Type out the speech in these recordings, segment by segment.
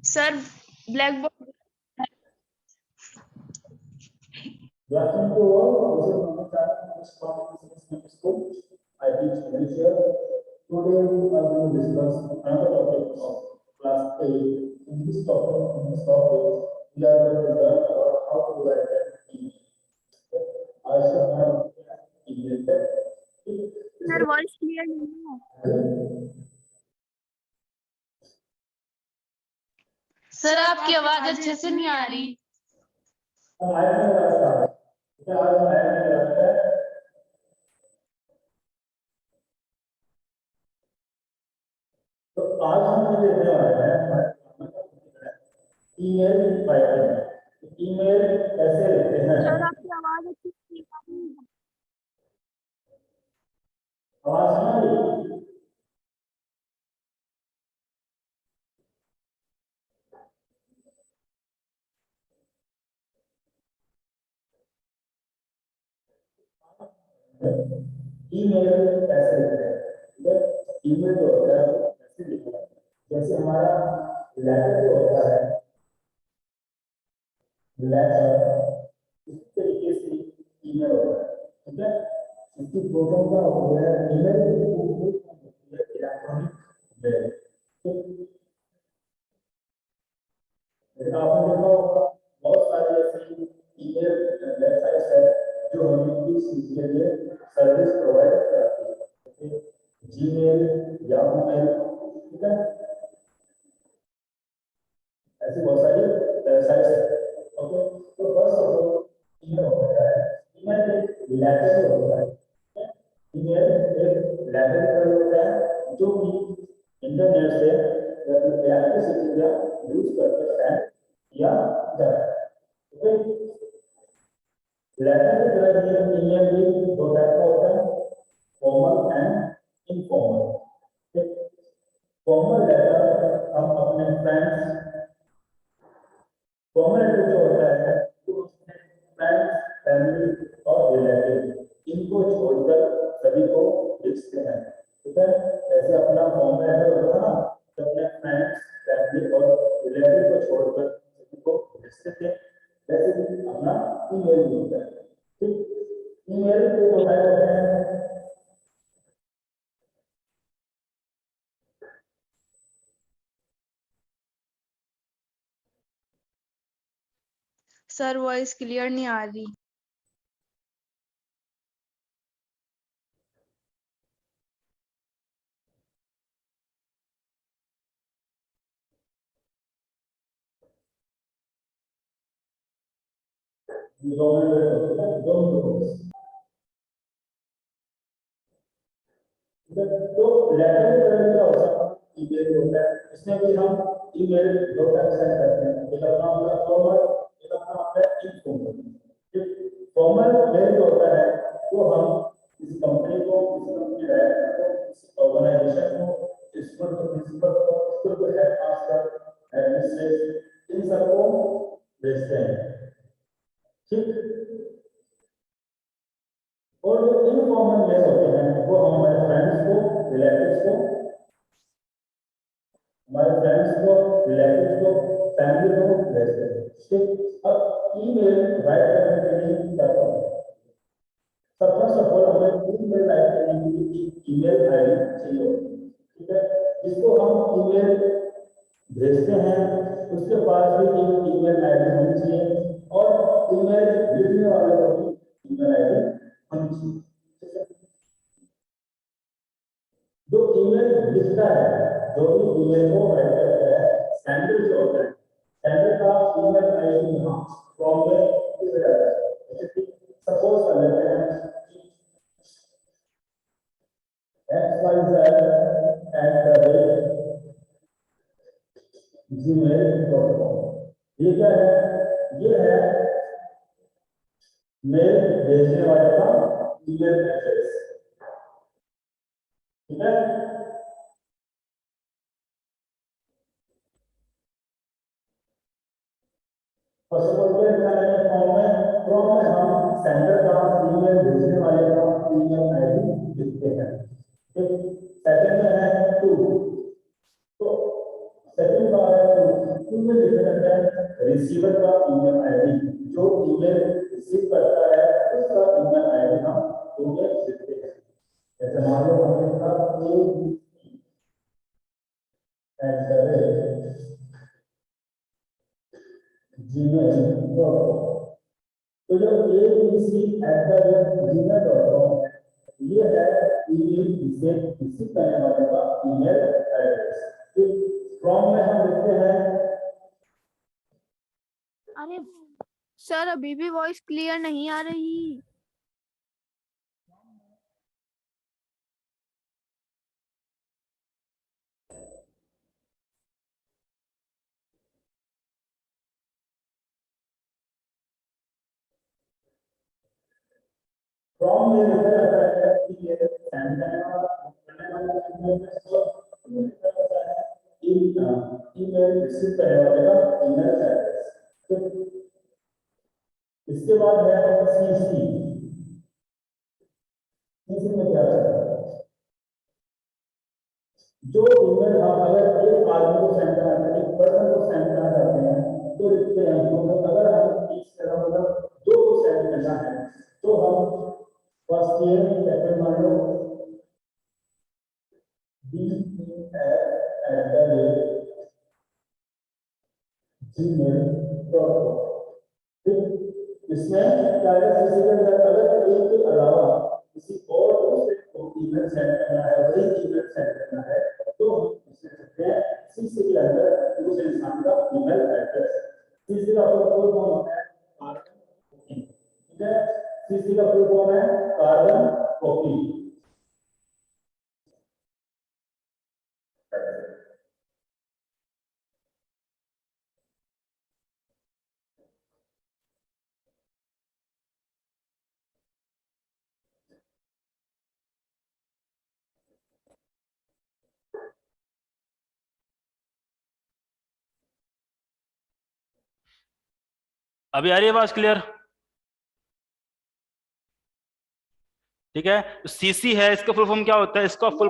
Sir black board Welcome to all. This is Mohammed Khan, English Communication School. I teach English here. Today we are going to discuss another topic of class 8. In this topic, we are going to learn about how to write an email. I shall have email text. Sir voice clear नहीं है। Sir आपकी आवाज अच्छे से नहीं आ रही। तो आज हम देखने वाले हैं ईमेल राइटिंग। ईमेल कैसे लिखते हैं? सर आपकी आवाज अच्छी से नहीं आ रही है। आवाज सुना रही? ईमेल कैसे लिखते हैं? ईमेल जो होता है वो कैसे लिखते हैं? जैसे हमारा लेटर जो होता है, लेटर इस तरीके से ईमेल होता है, ठीक है? इसकी प्रोटोकॉल का हो गया ईमेल इलेक्ट्रॉनिक मेल। आपने देखा होगा बहुत सारे ऐसे ईमेल वेबसाइट्स है जो हमें इस चीज के लिए सर्विस प्रोवाइड कराती है, जैसे जीमेल, याहू मेल, ठीक है? ऐसी बहुत सारी वेबसाइट्स है। ओके, तो फर्स्ट ऑफ ऑल ईमेल होता है, ईमेल एक लेटर होता है, ईमेल एक लेटर होता है जो कि इंटरनेट से इलेक्ट्रिसिटी का यूज करके सेंड किया जाता है। ओके, लेटर के तरह ईमेल भी दो टाइप का होता है, formal and informal. Formal letter हम अपने फ्रेंड्स, फॉर्मल लेटर जो होता है वो फ्रेंड्स, फैमिली और रिलेटिव इनको छोड़कर सभी को लिखते हैं, ठीक है? जैसे अपना फॉर्मल लेटर होता है ना, तो अपने फ्रेंड्स, फैमिली और रिलेटिव को छोड़कर सभी को लिखते थे, वैसे ही अपना ईमेल भी होता है, ठीक? ईमेल को जो है सर वॉइस क्लियर नहीं आ रही। तो लेटर का होता है ईमेल होता है, इसमें भी हम ईमेल दो टाइप से करते हैं, एक अपना होता है फॉर्मल, एक अपना होता है इनफॉर्मल। फॉर्मल मेल जो होता है वो हम किसी कंपनी को, किसी कंपनी डायरेक्टर को, किसी ऑर्गेनाइजेशन को, स्कूल के प्रिंसिपल को, स्कूल के हेडमास्टर, एडमिनिस्ट्रेटर, इन सबको भेजते हैं, ठीक? और जो इनफॉर्मल मेल होते हैं वो हम हमारे फ्रेंड्स को, रिलेटिव्स को, फैमिली को भेजते हैं, ठीक? अब ईमेल राइट करने के लिए क्या करना है? फर्स्ट ऑफ ऑल हमें ईमेल राइट करने के लिए एक ईमेल आईडी चाहिए होती है, ठीक है? जिसको हम ईमेल भेजते हैं उसके पास भी एक ईमेल आईडी होनी चाहिए और ईमेल भेजने वाले को भी ईमेल आईडी होनी चाहिए, ठीक है? जो ईमेल लिखता है, जो भी ईमेल को राइट करता है, सेंडर जो होता है, सेंडर का ईमेल आईडी यहाँ फ्रॉम में किस जाता है, जैसे कि सपोज कर लेते हैं xyz@gmail.com। ये क्या है? ये है मेल भेजने वाले का ईमेल एड्रेस, ठीक है? फर्स्ट ऑफ ऑल फ्रॉम में हम सेंडर का ईमेल भेजने वाले का ईमेल आईडी लिखते हैं, ठीक? सेकंड में है टू, तो सेकंड का है टू ईमेल लिखा जाता है रिसीवर का ईमेल आईडी, जो ईमेल रिसीव करता है उसका ईमेल आईडी हम ईमेल लिखते हैं। जैसे मान लो हमने लिखा gmail.com, तो जो abc@gmail.com है, ये है ईमेल जिसे रिसीव करने वाले का ईमेल एड्रेस। फ्रॉम में हम लिखते हैं, अरे सर अभी भी वॉइस क्लियर नहीं आ रही। फ्रॉम में लिखा जाता है कि ये सेंड करने वाला ईमेल रिसीव करने वाले का ईमेल एड्रेस। इसके बाद है सीसी। सीसी में क्या है, जो ईमेल हम अगर एक आदमी को सेंड करना है, एक पर्सन को सेंड करना चाहते हैं तो लिखते हैं, तो अगर हम इस तरह मतलब दो को सेंड करना है तो हम फर्स्ट ईयर सेकंड मान लो gmail.com। इसमें क्या है, अगर एक के अलावा किसी और दूसरे को ईमेल सेंड करना है, वही ईमेल सेंड करना है, तो हम इसे सकते हैं सीसी के अंदर दूसरे इंसान का ईमेल एड्रेस। सीसी का फुल फॉर्म होता है कार्बन कॉपी, ठीक है। सीसी का फुल फॉर्म है कार्बन कॉपी। अभी आ रही है आवाज क्लियर? ठीक है। सीसी है, इसका फुल फॉर्म क्या होता है? इसका फुल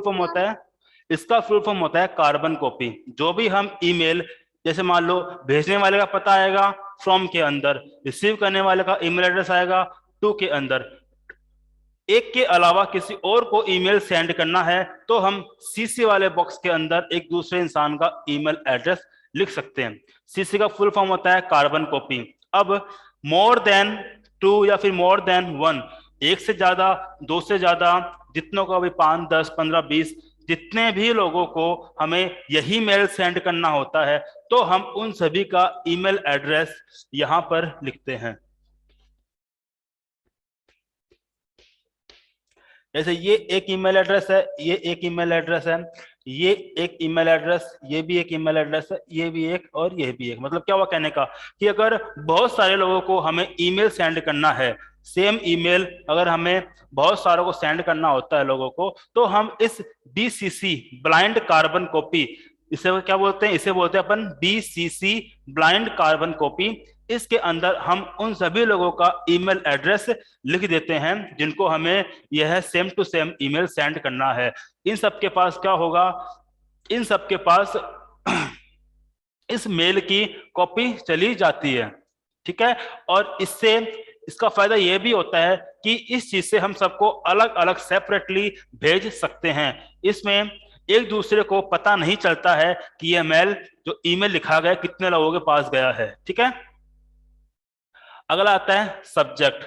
फॉर्म होता है कार्बन कॉपी। जो भी हम ईमेल, जैसे मान लो भेजने वाले का पता आएगा फ्रॉम के अंदर, रिसीव करने वाले का ईमेल एड्रेस आएगा टू के अंदर, एक के अलावा किसी और को ईमेल सेंड करना है तो हम सीसी वाले बॉक्स के अंदर एक दूसरे इंसान का ईमेल एड्रेस लिख सकते हैं। सीसी का फुल फॉर्म होता है कार्बन कॉपी। अब मोर देन टू या फिर मोर देन वन, एक से ज्यादा, दो से ज्यादा, जितनों को भी 5, 10, 15, 20 जितने भी लोगों को हमें यही मेल सेंड करना होता है तो हम उन सभी का ईमेल एड्रेस यहां पर लिखते हैं। जैसे ये एक ईमेल एड्रेस है, ये एक ईमेल एड्रेस है, ये एक ईमेल एड्रेस, ये भी एक ईमेल एड्रेस है, ये भी एक और ये भी एक। मतलब क्या हुआ कहने का कि अगर बहुत सारे लोगों को हमें ईमेल सेंड करना है, सेम ईमेल अगर हमें बहुत सारों को सेंड करना होता है लोगों को, तो हम इस BCC ब्लाइंड कार्बन कॉपी, इसे क्या बोलते हैं? इसे बोलते हैं अपन BCC ब्लाइंड कार्बन कॉपी। इसके अंदर हम उन सभी लोगों का ईमेल एड्रेस लिख देते हैं जिनको हमें यह same to same email send करना है। इन सब के पास क्या होगा? इन सब के पास इस मेल की कॉपी चली जाती है, ठीक है। और इससे इसका फायदा यह भी होता है कि इस चीज से हम सबको अलग अलग सेपरेटली भेज सकते हैं। इसमें एक दूसरे को पता नहीं चलता है कि यह मेल जो ईमेल लिखा गया कितने लोगों के पास गया है, ठीक है। अगला आता है सब्जेक्ट।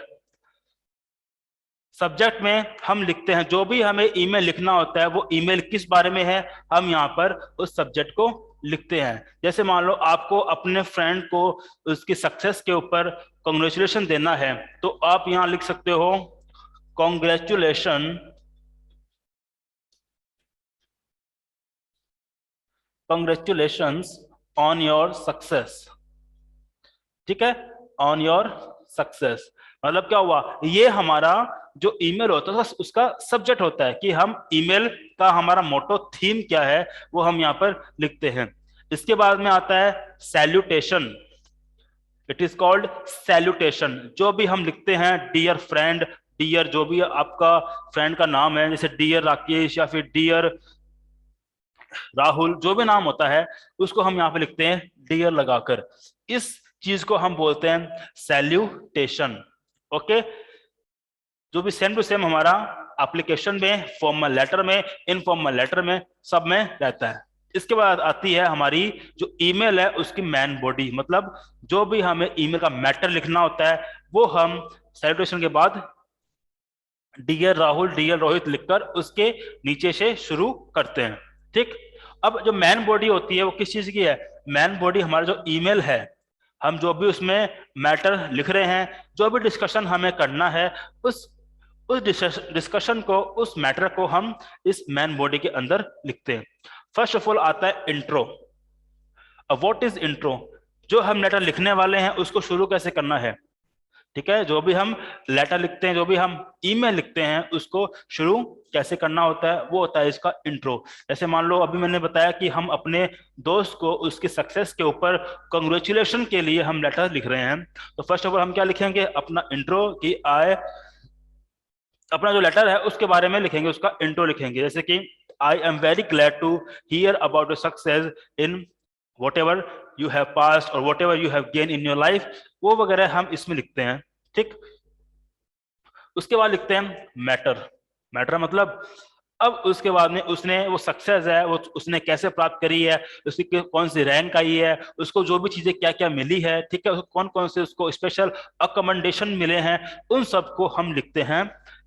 सब्जेक्ट में हम लिखते हैं जो भी हमें ईमेल लिखना होता है, वो ईमेल किस बारे में है, हम यहाँ पर उस सब्जेक्ट को लिखते हैं। जैसे मान लो आपको अपने फ्रेंड को उसकी सक्सेस के ऊपर कांग्रेचुलेशन देना है, तो आप यहाँ लिख सकते हो कांग्रेचुलेशंस ऑन योर सक्सेस, ठीक है, ऑन योर सक्सेस। मतलब क्या हुआ, ये हमारा जो ईमेल होता है उसका सब्जेक्ट होता है कि हम ईमेल का हमारा मोटो थीम क्या है वो हम यहाँ पर लिखते हैं। इसके बाद में आता है salutation. It is called salutation. जो भी हम लिखते हैं डियर फ्रेंड, डियर जो भी आपका फ्रेंड का नाम है, जैसे डियर राकेश या फिर डियर राहुल, जो भी नाम होता है उसको हम यहाँ पे लिखते हैं डियर लगाकर। इस चीज को हम बोलते हैं सैल्यूटेशन। ओके, जो भी सेम टू सेम हमारा एप्लीकेशन में, फॉर्मल लेटर में, इनफॉर्मल लेटर में, सब में रहता है। इसके बाद आती है हमारी जो ईमेल है उसकी मैन बॉडी, मतलब जो भी हमें ईमेल का मैटर लिखना होता है वो हम सैल्यूटेशन के बाद डियर राहुल, डियर रोहित लिखकर उसके नीचे से शुरू करते हैं। ठीक, अब जो मैन बॉडी होती है वो किस चीज की है? मैन बॉडी हमारा जो ईमेल है, हम जो भी उसमें मैटर लिख रहे हैं, जो भी डिस्कशन हमें करना है, उस डिस्कशन को, उस मैटर को हम इस मैन बॉडी के अंदर लिखते हैं। फर्स्ट ऑफ ऑल आता है इंट्रो। अब व्हाट इज इंट्रो? जो हम लेटर लिखने वाले हैं उसको शुरू कैसे करना है। ठीक है, जो भी हम लेटर लिखते हैं, जो भी हम ईमेल लिखते हैं, उसको शुरू कैसे करना होता है, वो होता है इसका इंट्रो। जैसे मान लो अभी मैंने बताया कि हम अपने दोस्त को उसकी सक्सेस के ऊपर कंग्रेचुलेशन के लिए हम लेटर लिख रहे हैं, तो फर्स्ट ऑफ ऑल हम क्या लिखेंगे? अपना इंट्रो, कि अपना जो लेटर है उसके बारे में लिखेंगे, उसका इंट्रो लिखेंगे। जैसे कि I am very glad to hear about your success in whatever you have passed or whatever you have gained in your life, वो वगैरह हम इसमें लिखते हैं। ठीक, उसके बाद लिखते हैं मैटर। मैटर मतलब अब उसके बाद में उसने वो सक्सेस है वो उसने कैसे प्राप्त करी है, उसकी कौन सी रैंक आई है, उसको जो भी चीजें क्या क्या मिली है, ठीक है, कौन कौन से उसको स्पेशल अकमेंडेशन मिले हैं, उन सबको हम लिखते हैं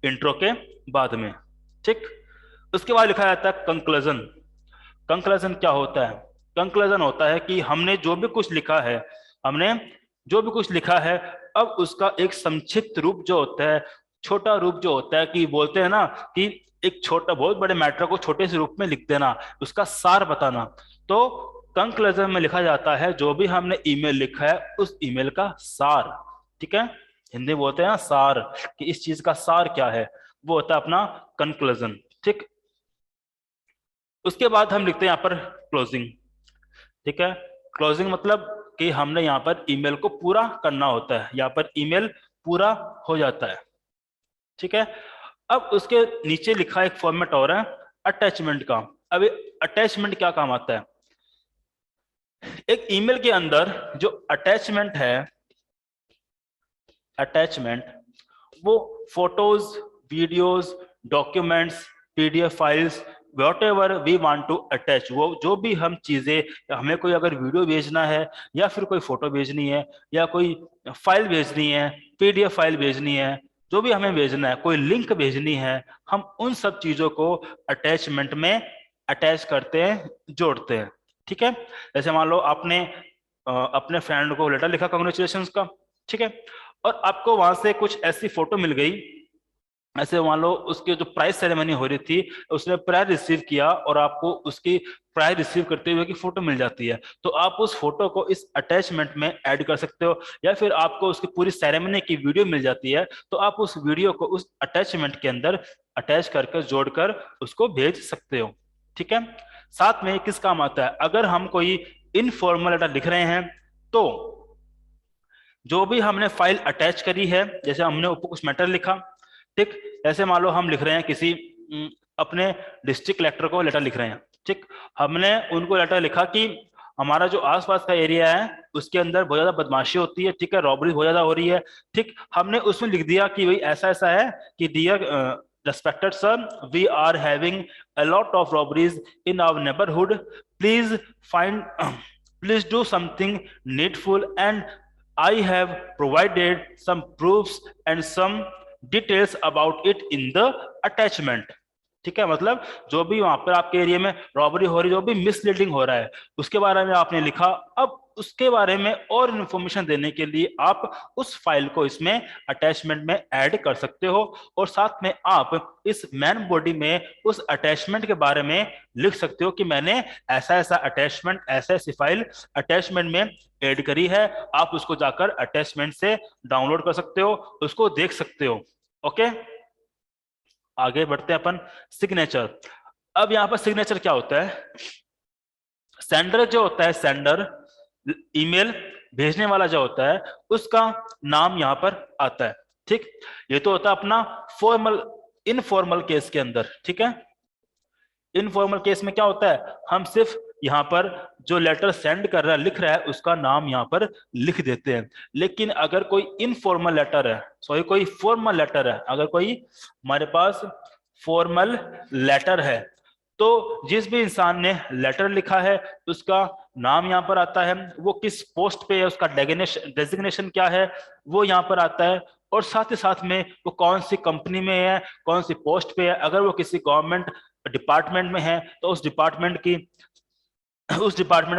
इंट्रो के बाद में। ठीक, उसके बाद लिखा जाता है कंक्लूजन। कंक्लूजन क्या होता है? कंक्लूजन होता है कि हमने जो भी कुछ लिखा है, अब उसका एक संक्षिप्त रूप जो होता है, छोटा रूप जो होता है, कि बोलते हैं ना कि एक छोटा, बहुत बड़े मैटर को छोटे से रूप में लिख देना, उसका सार बताना। तो कंक्लूजन में लिखा जाता है जो भी हमने ईमेल लिखा है उस ईमेल का सार। ठीक है, हिंदी बोलते हैं ना सार, कि इस चीज का सार क्या है, वो होता है अपना कंक्लूजन। ठीक, उसके बाद हम लिखते हैं यहाँ पर क्लोजिंग। ठीक है, क्लोजिंग मतलब कि हमने यहाँ पर ईमेल को पूरा करना होता है, यहाँ पर ईमेल पूरा हो जाता है। ठीक है, अब उसके नीचे लिखा एक फॉर्मेट और है अटैचमेंट का। अब अटैचमेंट क्या काम आता है? एक ईमेल के अंदर जो अटैचमेंट है, अटैचमेंट वो photos, videos, documents, PDF files, whatever we want to attach, वो जो भी हम चीजें, हमें कोई अगर वीडियो भेजना है या फिर कोई फोटो भेजनी है या कोई फाइल भेजनी है, पीडीएफ फाइल भेजनी है, जो भी हमें भेजना है, कोई लिंक भेजनी है, हम उन सब चीजों को अटैचमेंट में अटैच करते हैं, जोड़ते हैं। ठीक है, जैसे मान लो आपने अपने फ्रेंड को लेटर लिखा कांग्रेचुलेशन का, ठीक है, और आपको वहां से कुछ ऐसी फोटो मिल गई, ऐसे मान लो उसकी जो प्राइज सेरेमनी हो रही थी, उसने प्राइज रिसीव किया और आपको उसकी प्राइज रिसीव करते हुए की फोटो मिल जाती है, तो आप उस फोटो को इस अटैचमेंट में ऐड कर सकते हो। या फिर आपको उसकी पूरी सेरेमनी की वीडियो मिल जाती है, तो आप उस वीडियो को उस अटैचमेंट के अंदर अटैच करके जोड़कर उसको भेज सकते हो। ठीक है, साथ में किस काम आता है? अगर हम कोई इनफॉर्मल लेटर लिख रहे हैं तो जो भी हमने फाइल अटैच करी है, जैसे हमने ऊपर कुछ मैटर लिखा, ठीक, ऐसे मान लो हम लिख रहे हैं किसी अपने डिस्ट्रिक्ट कलेक्टर को लेटर लिख रहे हैं, ठीक, हमने उनको लेटर लिखा कि हमारा जो आसपास का एरिया है उसके अंदर बहुत ज्यादा बदमाशी होती है, ठीक है, रॉबरी बहुत ज्यादा हो रही है, ठीक, हमने उसमें लिख दिया कि भाई ऐसा ऐसा है कि dear respected sir, we are having a lot of robberies in our neighborhood, please please do something needful, and I have provided some proofs and some details about it in the attachment। ठीक है, मतलब जो भी वहां पर आपके area में robbery हो रही है, जो भी मिसलीडिंग हो रहा है, उसके बारे में आपने लिखा। अब उसके बारे में और इन्फॉर्मेशन देने के लिए आप उस फाइल को इसमें अटैचमेंट में ऐड कर सकते हो, और साथ में आप इस मैन बॉडी में उस अटैचमेंट के बारे में लिख सकते हो कि मैंने ऐसा ऐसा अटैचमेंट, ऐसा ऐसी फाइल अटैचमेंट में ऐड करी है। आप उसको जाकर अटैचमेंट से डाउनलोड कर सकते हो, उसको देख सकते हो। ओके, आगे बढ़ते हैं अपन। सिग्नेचर। अब यहां पर सिग्नेचर क्या होता है? सेंडर जो होता है, सेंडर ईमेल भेजने वाला जो होता है, उसका नाम यहां पर आता है। ठीक, ये तो होता है अपना फॉर्मल। इनफॉर्मल केस के अंदर, ठीक है, इनफॉर्मल केस में क्या होता है, हम सिर्फ यहाँ पर जो लेटर सेंड कर रहा है, लिख रहा है, उसका नाम यहाँ पर लिख देते हैं। लेकिन अगर कोई इनफॉर्मल लेटर है, सॉरी कोई फॉर्मल लेटर है, अगर कोई हमारे पास फॉर्मल लेटर है, तो जिस भी इंसान ने लेटर लिखा है उसका नाम यहाँ पर आता है, वो किस पोस्ट पे है, उसका डेजिग्नेशन क्या है वो यहाँ पर आता है, और साथ ही साथ में वो कौन सी कंपनी में है, कौन सी पोस्ट पे है। अगर वो किसी गवर्नमेंट डिपार्टमेंट में है तो उस डिपार्टमेंट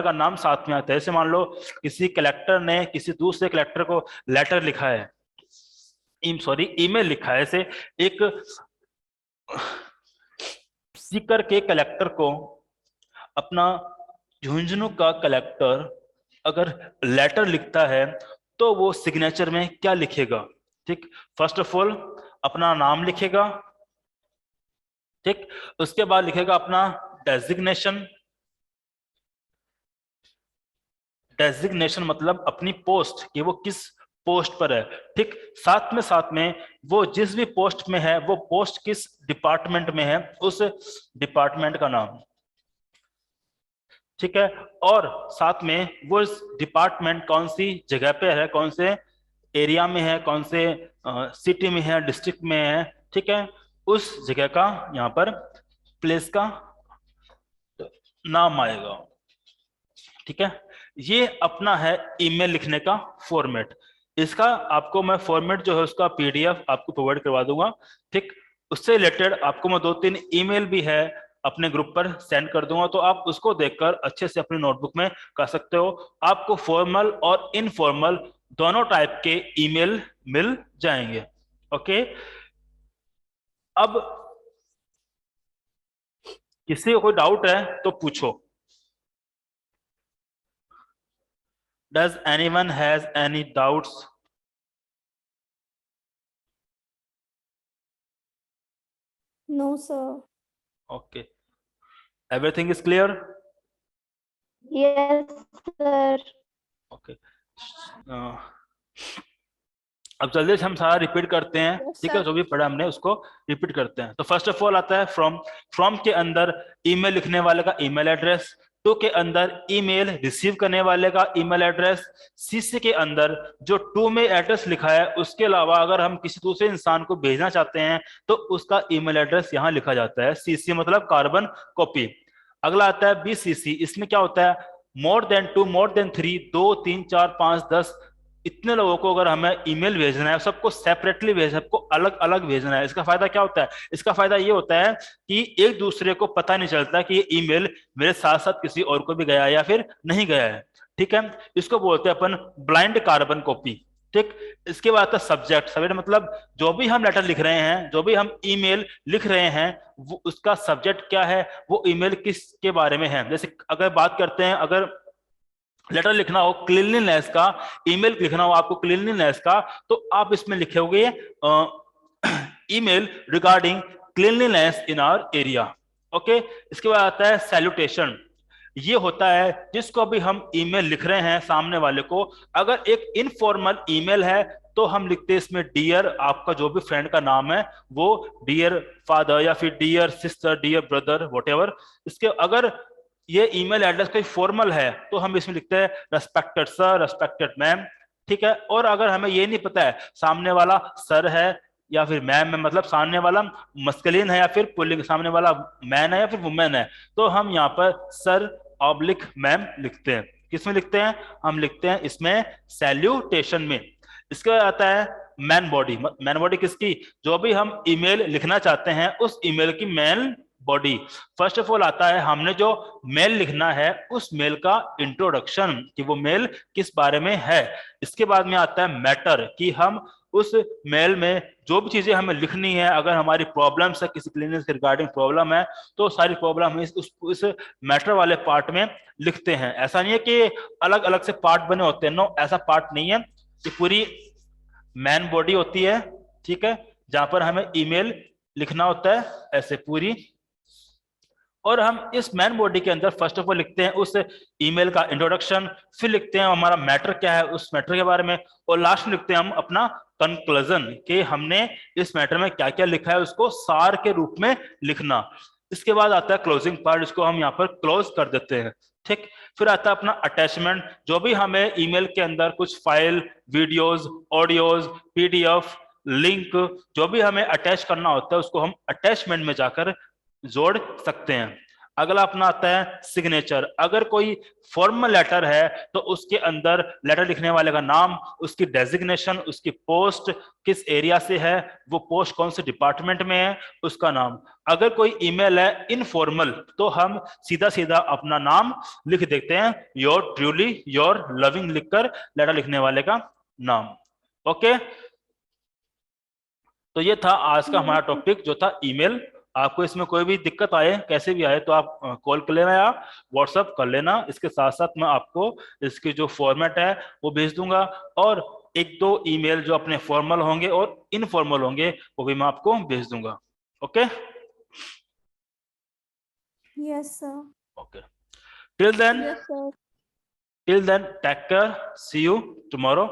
का नाम साथ में आता है। जैसे मान लो किसी कलेक्टर ने किसी दूसरे कलेक्टर को लेटर लिखा है, ईमेल लिखा है, ऐसे एक सीकर के कलेक्टर को अपना झुंझुनू का कलेक्टर अगर लेटर लिखता है तो वो सिग्नेचर में क्या लिखेगा? ठीक, फर्स्ट ऑफ ऑल अपना नाम लिखेगा, ठीक, उसके बाद लिखेगा अपना डेजिग्नेशन, डेजिग्नेशन मतलब अपनी पोस्ट कि वो किस पोस्ट पर है, ठीक, साथ में वो जिस भी पोस्ट में है वो पोस्ट किस डिपार्टमेंट में है, उस डिपार्टमेंट का नाम, ठीक है, और साथ में वो डिपार्टमेंट कौन सी जगह पे है, कौन से एरिया में है, कौन से सिटी में है, डिस्ट्रिक्ट में है, ठीक है, उस जगह का यहाँ पर प्लेस का नाम आएगा, ठीक है। ये अपना है ईमेल लिखने का फॉर्मेट। इसका आपको मैं फॉर्मेट जो है उसका पीडीएफ आपको प्रोवाइड करवा दूंगा, ठीक। उससे रिलेटेड आपको मैं 2-3 ईमेल भी है अपने ग्रुप पर सेंड कर दूंगा, तो आप उसको देखकर अच्छे से अपनी नोटबुक में कर सकते हो। आपको फॉर्मल और इनफॉर्मल दोनों टाइप के ईमेल मिल जाएंगे। ओके, अब किसी को कोई डाउट है तो पूछो। Does anyone has any doubts? No, sir. Okay. Everything is clear? Yes, sir. Okay. अब जल्दी से हम सारा रिपीट करते हैं, Yes, ठीक है, sir. जो भी पढ़ा हमने उसको रिपीट करते हैं। तो फर्स्ट ऑफ ऑल आता है फ्रॉम के अंदर ईमेल लिखने वाले का ईमेल एड्रेस, टू के अंदर ईमेल रिसीव करने वाले का ईमेल एड्रेस, सीसी के अंदर जो टू में एड्रेस लिखा है उसके अलावा अगर हम किसी दूसरे इंसान को भेजना चाहते हैं तो उसका ईमेल एड्रेस यहाँ लिखा जाता है, सीसी मतलब कार्बन कॉपी। अगला आता है बीसीसी, इसमें क्या होता है, मोर देन 2, मोर देन 3, 2, 3, 4, 5, 10 इतने लोगों को अगर हमें ईमेल भेजना है, सबको सेपरेटली भेजना है, सबको अलग अलग भेजना है। इसका फायदा क्या होता है? इसका फायदा ये होता है कि एक दूसरे को पता नहीं चलता कि ये ईमेल मेरे साथ साथ किसी और को भी गया है या फिर नहीं गया है, ठीक है। इसको बोलते हैं अपन ब्लाइंड कार्बन कॉपी, ठीक। इसके बाद सब्जेक्ट मतलब जो भी हम लेटर लिख रहे हैं, जो भी हम ईमेल लिख रहे हैं, वो उसका सब्जेक्ट क्या है, वो ईमेल किसके बारे में है। जैसे अगर बात करते हैं, अगर लेटर लिखना हो क्लीनलीनेस का, ईमेल लिखना हो आपको क्लीनलीनेस का, तो आप इसमें लिखोगे email regarding cleanliness in our area. Okay, इसके बाद आता है सैल्यूटेशन। ये होता है जिसको भी हम ईमेल लिख रहे हैं सामने वाले को, अगर एक इनफॉर्मल ईमेल है तो हम लिखते हैं इसमें डियर, आपका जो भी फ्रेंड का नाम है वो डियर फादर या फिर dear sister, dear brother, whatever. इसके अगर ये ईमेल एड्रेस कोई फॉर्मल है तो हम इसमें लिखते हैं रेस्पेक्टेड सर, रेस्पेक्टेड मैम, ठीक है। और अगर हमें ये नहीं पता है सामने वाला सर है या फिर मैम है, मतलब सामने वाला मस्कुलिन है या फिर पुल्लिंग, सामने वाला मैन है या फिर वुमेन है, तो हम यहाँ पर सर ऑब्लिक मैम लिखते हैं। किसमें लिखते हैं? हम लिखते हैं इसमें सैल्यूटेशन में। इसके बाद आता है मैन बॉडी। मैन बॉडी किसकी? जो भी हम ईमेल लिखना चाहते हैं उस ईमेल की man body. First of all आता है हमने जो मेल लिखना है उस मेल का इंट्रोडक्शन, कि वो मेल किस बारे में है। इसके बाद में आता है मैटर, कि हम उस मेल में जो भी चीजें हमें लिखनी है, अगर हमारी प्रॉब्लम्स है, किसी क्लिनिक के रिगार्डिंग प्रॉब्लम है, तो सारी प्रॉब्लम हम उस मैटर वाले पार्ट में लिखते हैं। ऐसा नहीं है कि अलग अलग से पार्ट बने होते हैं, नो, ऐसा पार्ट नहीं है। ये पूरी मैन बॉडी होती है, ठीक है, जहां पर हमें ईमेल लिखना होता है ऐसे पूरी। और हम इस मैन बॉडी के अंदर फर्स्ट ऑफ ऑल लिखते हैं उस ईमेल का इंट्रोडक्शन, फिर लिखते हैं हमारा मैटर क्या है उस मैटर के बारे में, और लास्ट में लिखते हैं हम अपना कंक्लूजन, कि हमने इस मैटर में क्या क्या लिखा है उसको सार के रूप में लिखना। इसके बाद आता है क्लोजिंग पार्ट, इसको हम यहाँ पर क्लोज कर देते हैं। ठीक। फिर आता है अपना अटैचमेंट, जो भी हमें ईमेल के अंदर कुछ file, videos, audios, PDF, link जो भी हमें अटैच करना होता है उसको हम अटैचमेंट में जाकर जोड़ सकते हैं। अगला अपना आता है सिग्नेचर। अगर कोई फॉर्मल लेटर है तो उसके अंदर लेटर लिखने वाले का नाम, उसकी डेजिग्नेशन, उसकी पोस्ट किस एरिया से है, वो पोस्ट कौन से डिपार्टमेंट में है, उसका नाम। अगर कोई ईमेल है इनफॉर्मल तो हम सीधा सीधा अपना नाम लिख देते हैं, योर ट्रूली, योर लविंग लिखकर लेटर लिखने वाले का नाम। ओके, तो ये था आज का हमारा टॉपिक जो था ईमेल। आपको इसमें कोई भी दिक्कत आए, कैसे भी आए, तो आप कॉल कर लेना या व्हाट्सएप कर लेना। इसके साथ साथ मैं आपको इसकी जो फॉर्मेट है वो भेज दूंगा, और एक दो ईमेल जो अपने फॉर्मल होंगे और इनफॉर्मल होंगे वो भी मैं आपको भेज दूंगा। Okay, yes sir. Okay, till then, yes sir. Take care, see you tomorrow.